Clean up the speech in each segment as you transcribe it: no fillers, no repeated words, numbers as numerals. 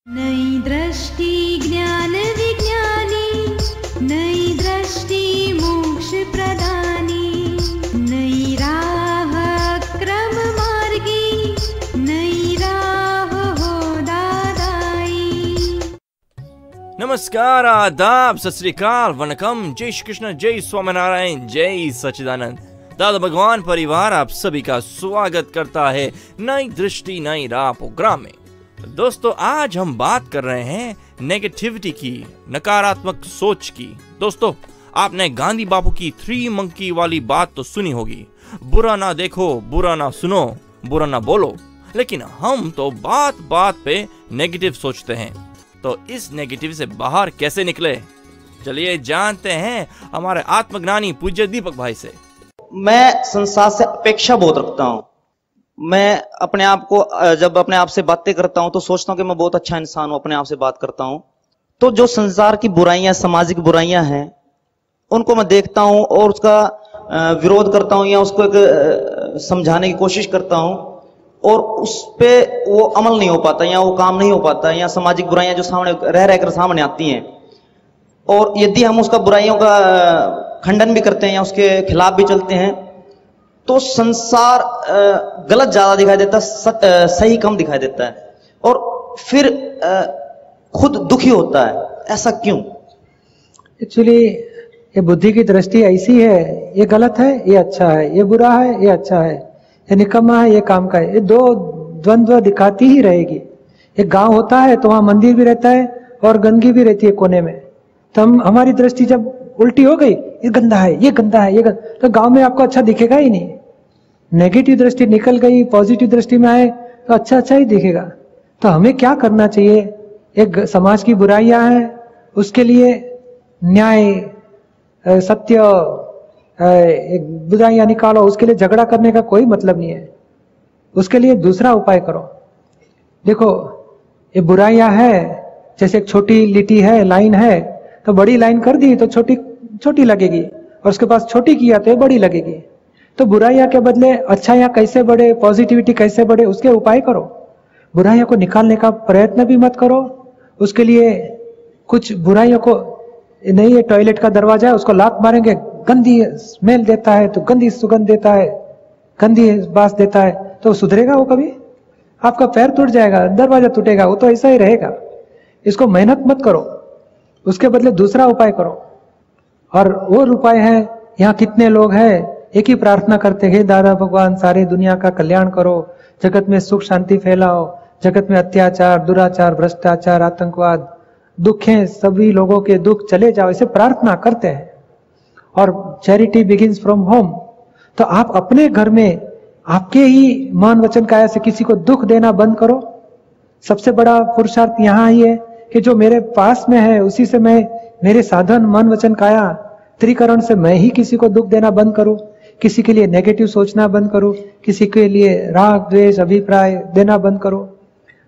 नई दृष्टि ज्ञान विज्ञानी, नई दृष्टि मोक्ष प्रदानी, नई राह क्रम मार्गी, नई राह हो दादाई। नमस्कार, आदाब, सत श्री अकाल, वनकम, जय श्री कृष्ण, जय स्वामीनारायण, जय सच्चिदानंद। दादा भगवान परिवार आप सभी का स्वागत करता है नई दृष्टि नई राह प्रोग्राम में। दोस्तों, आज हम बात कर रहे हैं नेगेटिविटी की, नकारात्मक सोच की। दोस्तों, आपने गांधी बापू की 3 मंकी वाली बात तो सुनी होगी, बुरा ना देखो, बुरा ना सुनो, बुरा ना बोलो। लेकिन हम तो बात बात पे नेगेटिव सोचते हैं, तो इस नेगेटिव से बाहर कैसे निकले, चलिए जानते हैं हमारे आत्मज्ञानी पूज्य दीपक भाई से। मैं संसार से अपेक्षा बहुत रखता हूं। मैं अपने आप को, जब अपने आप से बातें करता हूं तो सोचता हूं कि मैं बहुत अच्छा इंसान हूं। अपने आप से बात करता हूं तो जो संसार की बुराइयां, सामाजिक बुराइयां हैं, उनको मैं देखता हूं और उसका विरोध करता हूं या उसको एक समझाने की कोशिश करता हूं, और उस पे वो अमल नहीं हो पाता या वो काम नहीं हो पाता, या सामाजिक बुराइयां जो सामने रह रहकर सामने आती हैं, और यदि हम उसका बुराइयों का खंडन भी करते हैं या उसके खिलाफ भी चलते हैं, तो संसार गलत ज्यादा दिखाई देता है, सही कम दिखाई देता है, और फिर खुद दुखी होता है। ऐसा क्यों? एक्चुअली ये बुद्धि की दृष्टि ऐसी है, ये गलत है, ये अच्छा है, ये बुरा है, ये अच्छा है, ये निकम्मा है, ये काम का है। ये दो द्वंद्व दिखाती ही रहेगी। एक गांव होता है तो वहां मंदिर भी रहता है और गंदगी भी रहती है कोने में, तो हमारी दृष्टि जब उल्टी हो गई, ये गंदा है, ये गंदा है, तो गांव में आपको अच्छा दिखेगा ही नहीं। नेगेटिव दृष्टि निकल गई, पॉजिटिव दृष्टि में आए तो अच्छा अच्छा ही दिखेगा। तो हमें क्या करना चाहिए? एक समाज की बुराइयां हैं, उसके लिए न्याय, सत्य, एक बुराइयां निकालो, उसके लिए झगड़ा करने का कोई मतलब नहीं है। उसके लिए दूसरा उपाय करो। देखो, ये बुराइयां है, जैसे एक छोटी लिटी है, लाइन है, तो बड़ी लाइन कर दी तो छोटी छोटी लगेगी, और उसके पास छोटी किया तो बड़ी लगेगी। तो बुराइयां के बदले अच्छाइयां कैसे बढ़े, पॉजिटिविटी कैसे बढ़े, उसके उपाय करो। बुराइयों को निकालने का प्रयत्न भी मत करो। उसके लिए कुछ बुराइयों को, नहीं, ये टॉयलेट का दरवाजा है, उसको लात मारेंगे, गंदी स्मेल देता है तो गंदी सुगंध देता है, गंदी बास देता है, तो सुधरेगा वो कभी? आपका पैर टूट जाएगा, दरवाजा टूटेगा, वो तो ऐसा ही रहेगा। इसको मेहनत मत करो, उसके बदले दूसरा उपाय करो। और वो उपाय है, यहाँ कितने लोग हैं एक ही प्रार्थना करते हैं, दादा भगवान सारे दुनिया का कल्याण करो, जगत में सुख शांति फैलाओ, जगत में अत्याचार, दुराचार, भ्रष्टाचार, आतंकवाद, दुख है, सभी लोगों के दुख चले जाओ, इसे प्रार्थना करते हैं। और चैरिटी बिगिंस फ्रॉम होम। तो आप अपने घर में आपके ही मन वचन काया से किसी को दुख देना बंद करो। सबसे बड़ा पुरुषार्थ यहाँ ही है कि जो मेरे पास में है उसी से मैं, मेरे साधन मन वचन काया त्रिकरण से मैं ही किसी को दुख देना बंद करूं, किसी के लिए नेगेटिव सोचना बंद करूं, किसी के लिए राग द्वेष अभिप्राय देना बंद करो।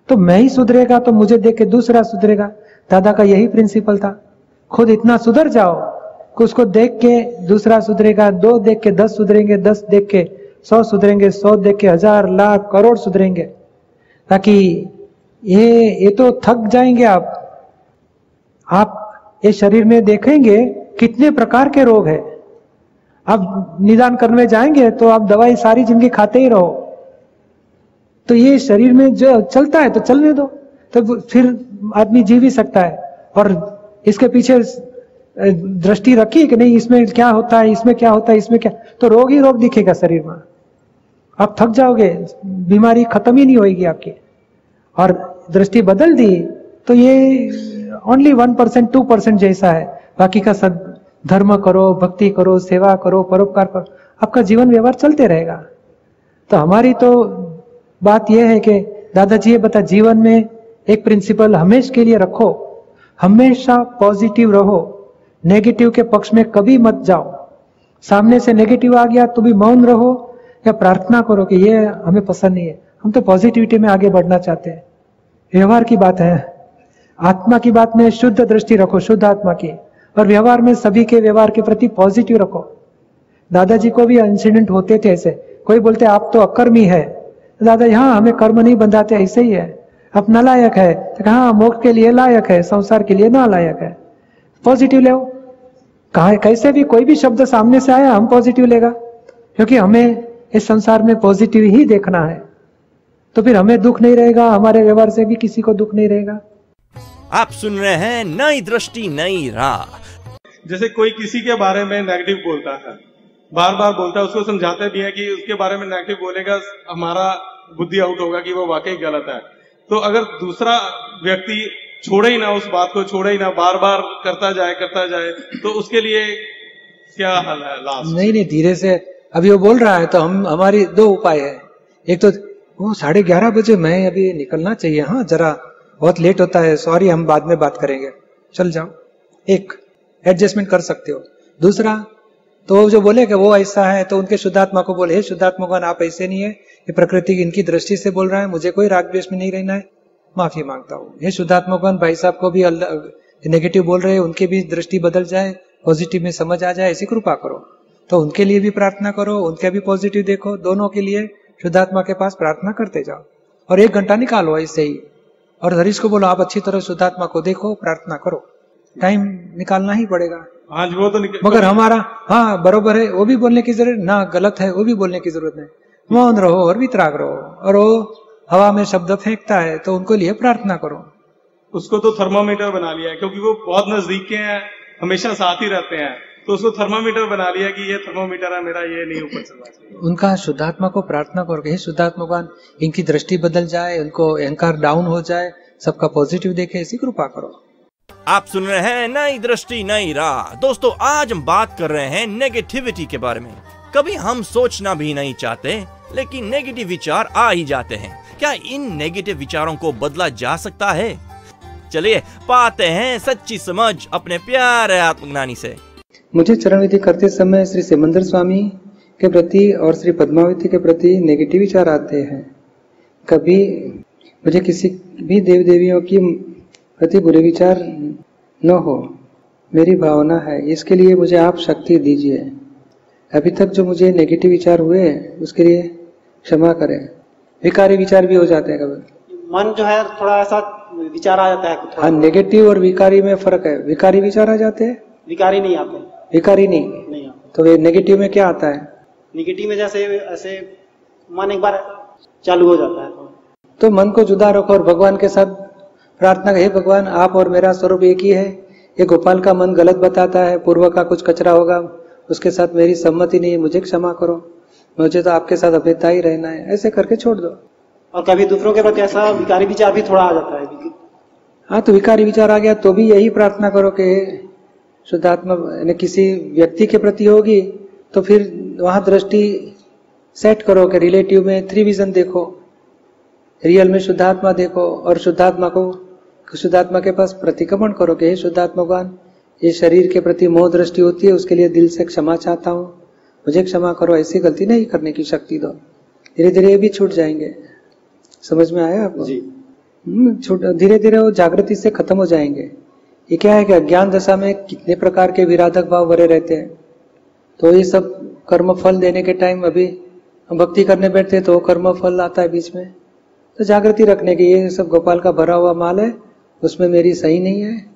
तो मैं ही सुधरेगा तो मुझे देख के दूसरा सुधरेगा। दादा का यही प्रिंसिपल था, खुद इतना सुधर जाओ कि उसको देख के दूसरा सुधरेगा, 2 देख के 10 सुधरेंगे, 10 देख के 100 सुधरेंगे, 100 देख के 1000 लाख करोड़ सुधरेंगे। ताकि ये तो थक जाएंगे आप ये शरीर में देखेंगे कितने प्रकार के रोग है। आप निदान करने जाएंगे तो आप दवाई सारी जिंदगी खाते ही रहो, तो ये शरीर में जो चलता है तो चलने दो, तो फिर आदमी जी भी सकता है। और इसके पीछे दृष्टि रखी कि नहीं, इसमें क्या होता है, इसमें क्या होता है, इसमें क्या, तो रोग ही रोग दिखेगा शरीर में। आप थक जाओगे, बीमारी खत्म ही नहीं होगी आपकी। और दृष्टि बदल दी तो ये ओनली 1% 2% जैसा है। बाकी का सब धर्म करो, भक्ति करो, सेवा करो, परोपकार करो, आपका जीवन व्यवहार चलते रहेगा। तो हमारी तो बात यह है कि दादाजी ये बता, जीवन में एक प्रिंसिपल हमेशा के लिए रखो, हमेशा पॉजिटिव रहो, नेगेटिव के पक्ष में कभी मत जाओ। सामने से नेगेटिव आ गया तो भी मौन रहो या प्रार्थना करो कि ये हमें पसंद नहीं है, हम तो पॉजिटिविटी में आगे बढ़ना चाहते हैं। व्यवहार की बात है, आत्मा की बात में शुद्ध दृष्टि रखो, शुद्ध आत्मा की, और व्यवहार में सभी के व्यवहार के प्रति पॉजिटिव रखो। दादाजी को भी इंसिडेंट होते थे ऐसे, कोई बोलते आप तो अकर्मी है, दादा यहाँ हमें कर्म नहीं बंधाते, ऐसे ही है। अब नालायक है तो कहा मोक्ष के लिए लायक है, संसार के लिए नालायक है। पॉजिटिव ले, कहा कैसे भी कोई भी शब्द सामने से आया हम पॉजिटिव लेगा, क्योंकि हमें इस संसार में पॉजिटिव ही देखना है। तो फिर हमें दुख नहीं रहेगा, हमारे व्यवहार से भी किसी को दुख नहीं रहेगा। आप सुन रहे हैं नई दृष्टि नई राह। जैसे कोई किसी के बारे में नेगेटिव बोलता है, बार बार बोलता है, उसको समझाते भी है कि उसके बारे में नेगेटिव बोलेगा हमारा बुद्धि आउट होगा कि वो वाकई गलत है। तो अगर दूसरा व्यक्ति छोड़े ही ना, उस बात को छोड़े ही ना, बार बार करता जाए तो उसके लिए क्या हल है लास्ट? नहीं, धीरे से अभी वो बोल रहा है तो हमारी दो उपाय है। एक तो वो 11:30 बजे मैं अभी निकलना चाहिए, हाँ जरा बहुत लेट होता है, सॉरी हम बाद में बात करेंगे, चल जाओ, एक एडजस्टमेंट कर सकते हो। दूसरा तो वो जो बोले कि वो ऐसा है तो उनके शुद्धात्मा को बोले, हे शुद्धात्मा भगवान आप ऐसे नहीं है, ये प्रकृति इनकी दृष्टि से बोल रहा है, मुझे कोई राग द्वेष में नहीं रहना है, माफी मांगता हूँ। हे शुद्धात्मा भगवान भाई साहब को भी नेगेटिव बोल रहे हैं, उनकी भी दृष्टि बदल जाए, पॉजिटिव में समझ आ जाए, ऐसी कृपा करो। तो उनके लिए भी प्रार्थना करो, उनके भी पॉजिटिव देखो, दोनों के लिए शुद्धात्मा के पास प्रार्थना करते जाओ और 1 घंटा निकालो ऐसे ही। और हरीश को बोलो आप अच्छी तरह शुद्धात्मा को देखो, प्रार्थना करो, टाइम निकालना ही पड़ेगा। हाँ वो तो मगर हमारा हाँ बरोबर है, वो भी बोलने की जरूरत ना, गलत है वो भी बोलने की जरूरत नहीं, मौन रहो और वितराग रहो। और वो हवा में शब्द फेंकता है तो उनको लिए प्रार्थना करो। उसको तो थर्मामीटर बना लिया है, क्योंकि वो बहुत नजदीक के हैं, हमेशा साथ ही रहते हैं, तो उसको थर्मामीटर बना लिया कि ये थर्मामीटर है मेरा, ये नहीं ऊपर चलना चाहिए। उनका शुद्धात्मा को प्रार्थना करो, हे शुद्धात्मा भगवान इनकी दृष्टि बदल जाए, उनको अहंकार डाउन हो जाए, सबका पॉजिटिव देखे, ऐसी कृपा करो। आप सुन रहे हैं नई दृष्टि नई राह। दोस्तों आज हम बात कर रहे हैं नेगेटिविटी के बारे में। कभी हम सोचना भी नहीं चाहते लेकिन नेगेटिव विचार आ ही जाते हैं। क्या इन नेगेटिव विचारों को बदला जा सकता है? चलिए पाते हैं सच्ची समझ अपने प्यारे आत्मज्ञानी से। मुझे चरण विधि करते समय श्री सिमंदर स्वामी के प्रति और श्री पद्मावती के प्रति नेगेटिव विचार आते हैं। कभी मुझे किसी भी देव देवियों की प्रति बुरे विचार न हो, मेरी भावना है, इसके लिए मुझे आप शक्ति दीजिए। अभी तक जो मुझे नेगेटिव विचार हुए उसके लिए क्षमा करें। विकारी विचार भी हो जाते हैं, कभी मन जो है थोड़ा ऐसा विचार आ जाता है। हाँ, नेगेटिव और विकारी में फर्क है। विकारी विचार आ जाते हैं, विकारी नहीं आते। विकारी नहीं आते। तो वे नेगेटिव में क्या आता है? नेगेटिव में जैसे ऐसे मन एक बार चालू हो जाता है तो मन को जुदा रखो और भगवान के साथ प्रार्थना, हे भगवान आप और मेरा स्वरूप एक ही है, ये गोपाल का मन गलत बताता है, पूर्व का कुछ कचरा होगा, उसके साथ मेरी सम्मति नहीं है, मुझे क्षमा करो, मुझे तो आपके साथ अभेदता ही रहना है, ऐसे करके छोड़ दो। और कभी दूसरों के प्रति ऐसा विकारी विचार भी थोड़ा आ जाता है। हाँ, तो विकारी विचार आ गया तो भी यही प्रार्थना करो कि शुद्धात्मा किसी व्यक्ति के प्रति होगी तो फिर वहां दृष्टि सेट करो कि रिलेटिव में 3 विजन देखो, रियल में शुद्धात्मा देखो और शुद्धात्मा के पास प्रतिक्रमण करो कि हे शुद्धात्मा भगवान ये शरीर के प्रति मोह दृष्टि होती है, उसके लिए दिल से क्षमा चाहता हूँ, मुझे क्षमा करो, ऐसी गलती नहीं करने की शक्ति दो। धीरे धीरे ये भी छूट जाएंगे। समझ में आया आपको? धीरे धीरे वो जागृति से खत्म हो जाएंगे। ये क्या है कि अज्ञान दशा में कितने प्रकार के विराधक भाव भरे रहते हैं, तो ये सब कर्म फल देने के टाइम अभी हम भक्ति करने बैठते तो कर्म फल आता है बीच में, तो जागृति रखने की ये सब गोपाल का भरा हुआ माल है, उसमें मेरी सही नहीं है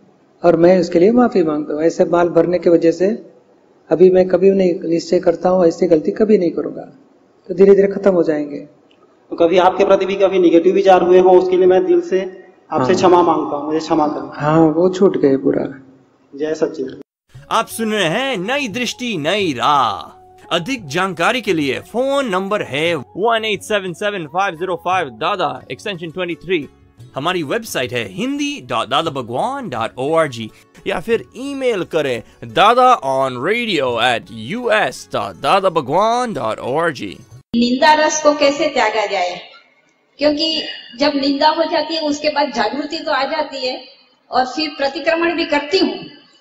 और मैं उसके लिए माफी मांगता हूँ। ऐसे माल भरने की वजह से अभी मैं कभी नहीं निश्चय करता हूँ ऐसी गलती कभी नहीं करूंगा, तो धीरे धीरे खत्म हो जाएंगे। तो कभी आपके प्रति भी कभी निगेटिव विचार हुए हो, उसके लिए मैं दिल से आपसे क्षमा मांगता हूँ, मुझे क्षमा करें। हाँ, वो छूट गए पूरा। जय सच्चिदानंद। आप सुन रहे हैं नई दृष्टि नई राह। अधिक जानकारी के लिए फोन नंबर है 1877-505 दादा एक्सटेंशन 23। हमारी वेबसाइट है hindi.dadabhagwan.org या फिर ईमेल करें dadaonradio@us.dadabhagwan.org। निंदा रस को कैसे त्यागा जाए, क्योंकि जब निंदा हो जाती है उसके बाद जागृति तो आ जाती है और फिर प्रतिक्रमण भी करती हूँ,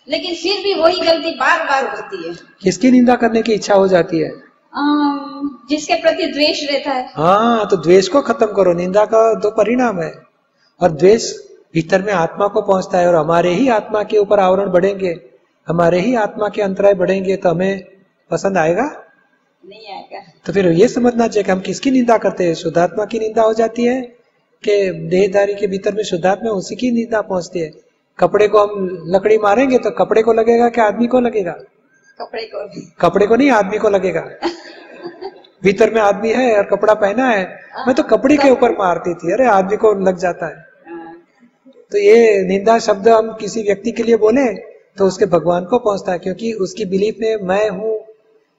लेकिन फिर भी वही गलती बार बार होती है। किसकी निंदा करने की इच्छा हो जाती है? जिसके प्रति द्वेष रहता है। हाँ, तो द्वेष को खत्म करो। निंदा का 2 परिणाम है और द्वेष भीतर में आत्मा को पहुंचता है और हमारे ही आत्मा के ऊपर आवरण बढ़ेंगे, हमारे ही आत्मा के अंतराय बढ़ेंगे, तो हमें पसंद आएगा नहीं आएगा। तो फिर ये समझना चाहिए कि हम किसकी निंदा करते हैं। शुद्धात्मा की निंदा हो जाती है के देहधारी के भीतर में शुद्धात्मा, उसी की निंदा पहुंचती है। कपड़े को हम लकड़ी मारेंगे तो कपड़े को लगेगा कि आदमी को लगेगा? कपड़े को नहीं, आदमी को लगेगा। भीतर में आदमी है और कपड़ा पहना है, मैं तो कपड़े के ऊपर मारती थी, अरे आदमी को लग जाता है। तो ये निंदा शब्द हम किसी व्यक्ति के लिए बोले तो उसके भगवान को पहुंचता है, क्योंकि उसकी बिलीफ में मैं हूँ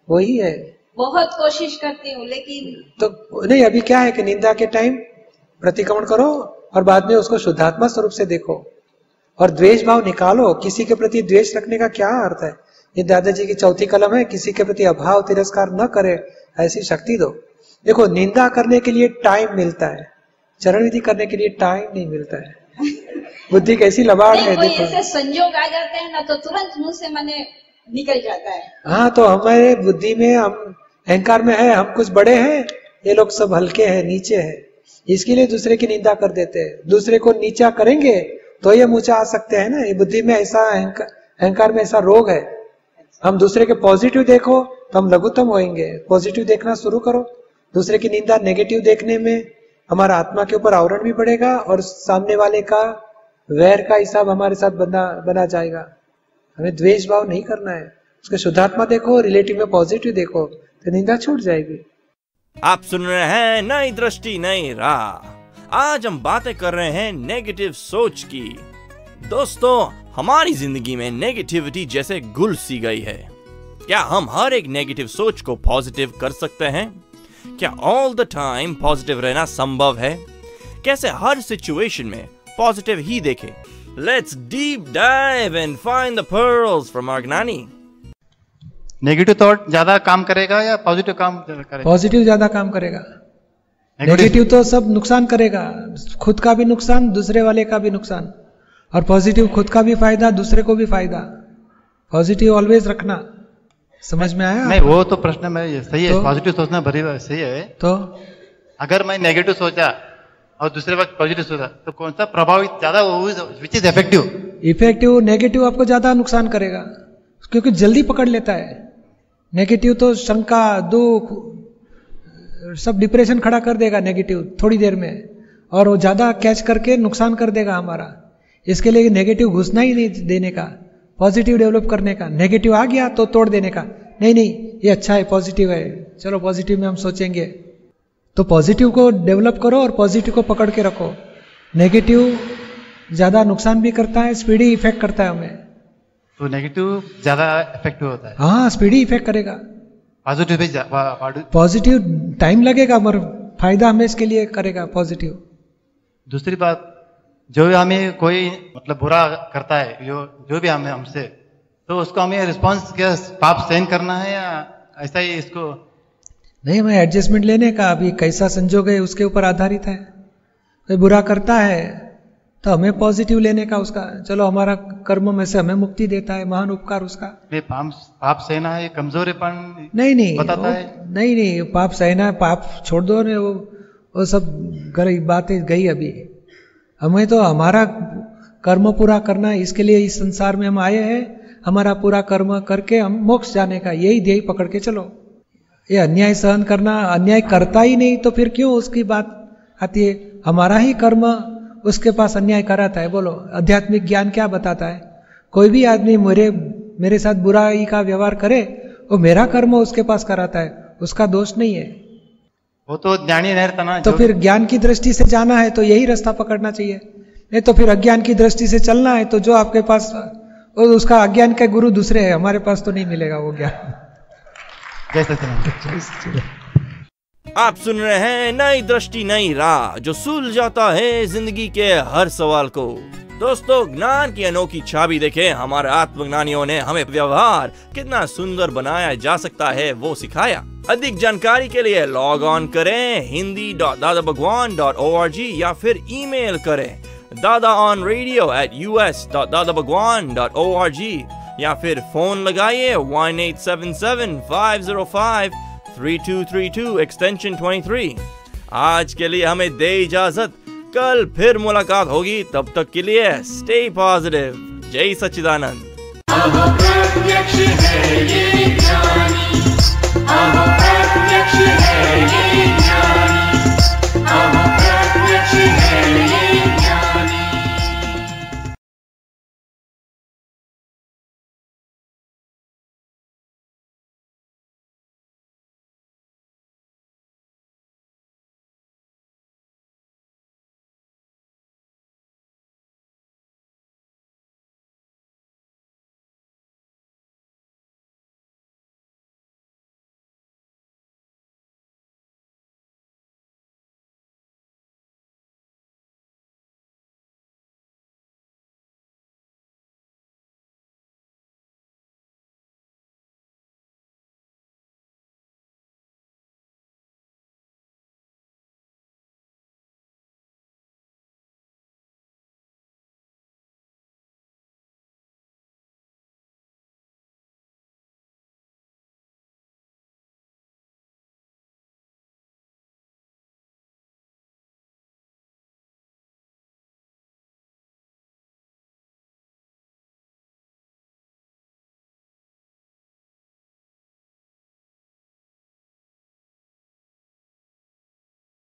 वही है। बहुत कोशिश करती हूँ लेकिन तो नहीं, अभी क्या है कि निंदा के टाइम प्रतिक्रमण करो और बाद में उसको शुद्धात्मा स्वरूप से देखो और द्वेष भाव निकालो। किसी के प्रति द्वेष रखने का क्या अर्थ है? ये दादाजी की चौथी कलम है, किसी के प्रति अभाव तिरस्कार न करे ऐसी शक्ति दो। देखो, निंदा करने के लिए टाइम मिलता है, चरण विधि करने के लिए टाइम नहीं मिलता है। बुद्धि कैसी लबाड़ है। देखो, ऐसे संयोग आ जाते हैं ना तो तुरंत मुंह से मने निकल जाता है। हाँ, तो हमारे बुद्धि में हम अहंकार में है, हम कुछ बड़े हैं, ये लोग सब हल्के हैं, नीचे हैं, इसके लिए दूसरे की निंदा कर देते हैं। दूसरे को नीचा करेंगे तो ये ऊंचा आ सकते हैं ना। ये बुद्धि में ऐसा अहंकार में ऐसा रोग है। हम दूसरे के पॉजिटिव देखो तो हम लघुत्तम होएंगे। पॉजिटिव देखना शुरू करो। दूसरे की निंदा नेगेटिव देखने में हमारा आत्मा के ऊपर आवरण भी बढ़ेगा और सामने वाले का वैर का हिसाब हमारे साथ बना जाएगा। हमें द्वेष भाव नहीं करना है। उसके शुद्धात्मा देखो, रिलेटिव में पॉजिटिव देखो, तो निंदा छूट जाएगी। आप सुन रहे हैं नई दृष्टि नई राह। आज हम बातें कर रहे हैं नेगेटिव सोच की। दोस्तों, हमारी जिंदगी में नेगेटिविटी जैसे घुल सी गई है। क्या हम हर एक नेगेटिव सोच को पॉजिटिव कर सकते हैं? क्या ऑल द टाइम पॉजिटिव रहना संभव है? कैसे हर सिचुएशन में पॉजिटिव ही देखें? Let's deep dive and find the pearls from our ज्ञानी। नेगेटिव थॉट ज्यादा काम करेगा या पॉजिटिव काम करेगा? पॉजिटिव ज्यादा काम करेगा। नेगेटिव तो सब नुकसान करेगा, खुद का भी नुकसान, दूसरे वाले का भी नुकसान। और पॉजिटिव खुद का भी फायदा, दूसरे को भी फायदा। पॉजिटिव ऑलवेज रखना। समझ में आया? नहीं, वो तो प्रश्न में सही है, पॉजिटिव सोचना भरी सही है। तो अगर मैं नेगेटिव सोचा और दूसरे वक्त पॉजिटिव सोचा तो कौन सा प्रभावित ज्यादा, which is effective? Effective negative आपको ज्यादा नुकसान करेगा, क्योंकि जल्दी पकड़ लेता है। नेगेटिव तो शंका, दुख, सब डिप्रेशन खड़ा कर देगा नेगेटिव थोड़ी देर में, और वो ज्यादा कैच करके नुकसान कर देगा हमारा। इसके लिए नेगेटिव घुसना ही नहीं देने का, पॉजिटिव डेवलप करने का। नेगेटिव आ गया तो तोड़ देने का, नहीं नहीं ये अच्छा है, पॉजिटिव है, चलो पॉजिटिव में हम सोचेंगे। तो पॉजिटिव को डेवलप करो और पॉजिटिव को पकड़ के रखो। नेगेटिव ज्यादा नुकसान भी करता है, स्पीडी इफेक्ट करता है हमें। तो नेगेटिव ज्यादा इफेक्टिव होता है? हाँ, स्पीडी इफेक्ट करेगा। पॉजिटिव टाइम लगेगा मगर फायदा हमें इसके लिए करेगा पॉजिटिव। दूसरी बात, जो भी हमें कोई मतलब बुरा करता है, जो भी हमें हमसे, तो उसको हमें रिस्पॉन्स क्या पाप सहन करना है या ऐसा ही इसको? नहीं, हमें एडजस्टमेंट लेने का, अभी कैसा संजोग है उसके ऊपर आधारित है। कोई बुरा करता है तो हमें पॉजिटिव लेने का उसका, चलो हमारा कर्म में से हमें मुक्ति देता है, महान उपकार उसका। पाप सहना है कमजोरीपन नहीं बताता है? नहीं, पाप सहना है, पाप छोड़ दो ने, वो सब बातें गई। अभी हमें तो हमारा कर्म पूरा करना है, इसके लिए इस संसार में हम आए हैं। हमारा पूरा कर्म करके हम मोक्ष जाने का, यही ध्येय पकड़ के चलो। ये अन्याय सहन करना, अन्याय करता ही नहीं तो फिर क्यों उसकी बात आती है? हमारा ही कर्म उसके पास अन्याय कराता है। बोलो, आध्यात्मिक ज्ञान क्या बताता है? कोई भी आदमी मेरे साथ बुराई का व्यवहार करे, वो मेरा कर्म उसके पास कराता है, उसका दोष नहीं है। वो तो ज्ञानी नहीं रहता ना। तो फिर ज्ञान की दृष्टि से जाना है तो यही रास्ता पकड़ना चाहिए, नहीं तो फिर अज्ञान की दृष्टि से चलना है तो जो आपके पास, उसका अज्ञान का गुरु दूसरे है, हमारे पास तो नहीं मिलेगा वो ज्ञान। आप सुन रहे हैं नई दृष्टि नई राह, जो सुलझाता है जिंदगी के हर सवाल को। दोस्तों, ज्ञान की अनोखी छवि देखें। हमारे आत्मज्ञानियों ने हमें व्यवहार कितना सुंदर बनाया जा सकता है वो सिखाया। अधिक जानकारी के लिए लॉग ऑन करें hindi.dadabhagwan.org या फिर ईमेल करें dadaonradio@us.dadabhagwan.org या फिर फोन लगाइए 1877-505-3232 एक्सटेंशन 23। आज के लिए हमें दे इजाजत, कल फिर मुलाकात होगी, तब तक के लिए स्टे पॉजिटिव। जय सच्चिदानंद। प्रत्यक्ष है ये ज्ञानी, प्रत्यक्ष है ये